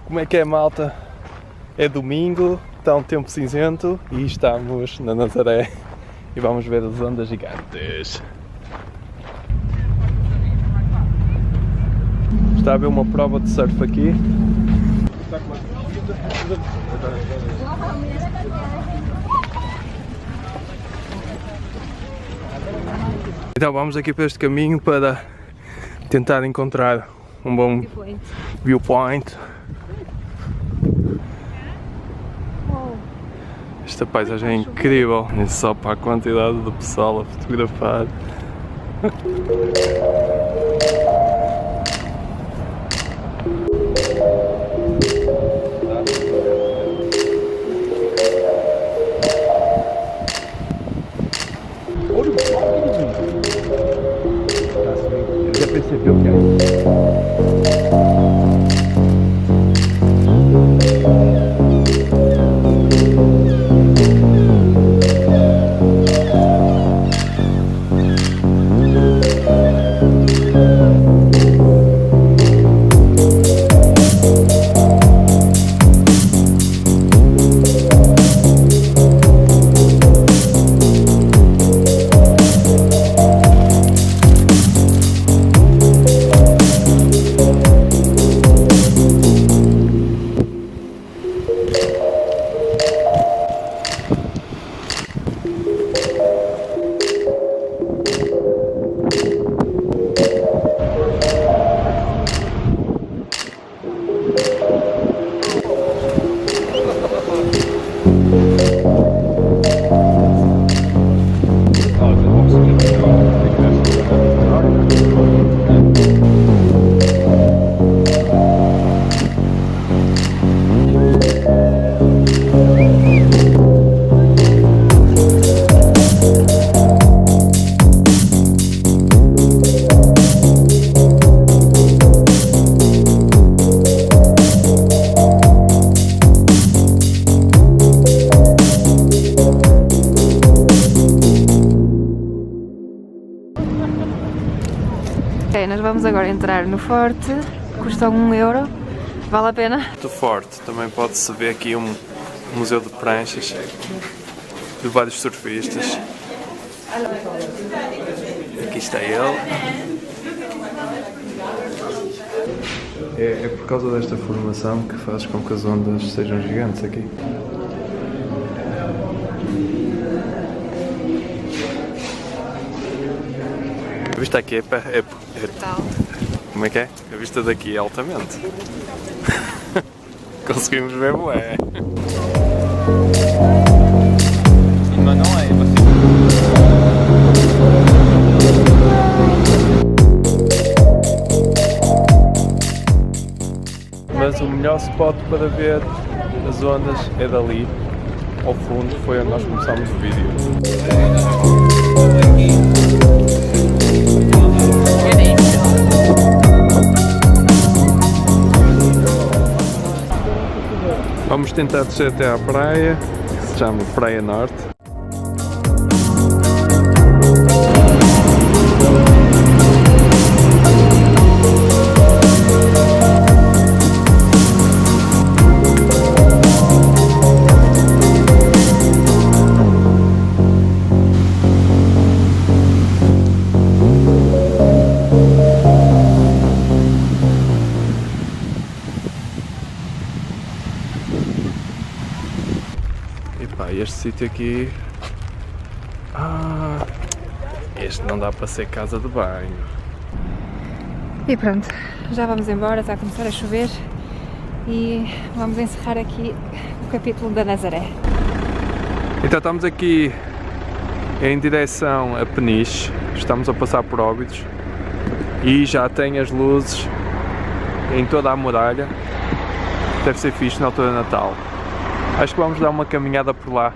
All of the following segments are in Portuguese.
Como é que é, malta? É domingo, está um tempo cinzento e estamos na Nazaré e vamos ver as ondas gigantes. Está a haver uma prova de surf aqui. Então vamos aqui para este caminho para tentar encontrar um bom viewpoint. Esta paisagem é incrível, nem só para a quantidade de pessoal a fotografar. Já percebeu que é? Ok, nós vamos agora entrar no forte, custa 1 euro, vale a pena? Muito forte, também pode-se ver aqui um museu de pranchas de vários surfistas. Aqui está ele. É por causa desta formação que faz com que as ondas sejam gigantes aqui. A vista aqui é como é que é? A vista daqui é altamente. Conseguimos ver bué. Mas não é, mas o melhor spot para ver as ondas é dali, ao fundo, foi onde nós começámos o vídeo. Vamos tentar descer até à praia, que se chama Praia Norte. Este sítio aqui, este não dá para ser casa de banho. E pronto, já vamos embora, está a começar a chover e vamos encerrar aqui o capítulo da Nazaré. Então estamos aqui em direção a Peniche, estamos a passar por Óbidos e já tem as luzes em toda a muralha, deve ser fixe na altura de Natal. Acho que vamos dar uma caminhada por lá.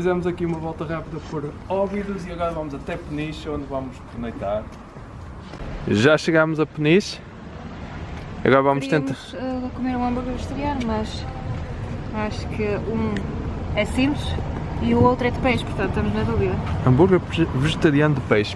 fizemos aqui uma volta rápida por Óbidos e agora vamos até Peniche, onde vamos pernoitar. Já chegámos a Peniche. Agora vamos tentar... comer um hambúrguer vegetariano, mas acho que um é simples e o outro é de peixe, portanto estamos na dúvida. Hambúrguer vegetariano de peixe.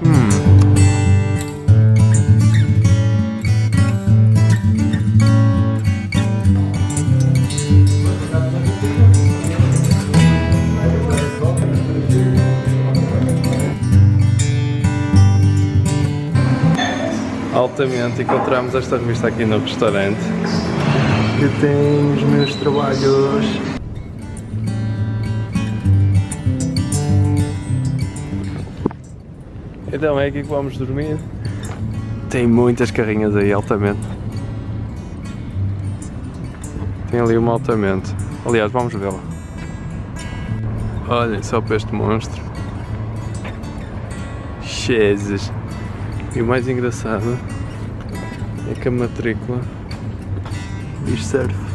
Altamente encontramos esta revista aqui no restaurante que tem os meus trabalhos. Então é aqui que vamos dormir. Tem muitas carrinhas aí, altamente. Tem ali uma altamente. Aliás, vamos vê-la. Olhem só para este monstro. Jesus! E o mais engraçado é que a matrícula diz surf.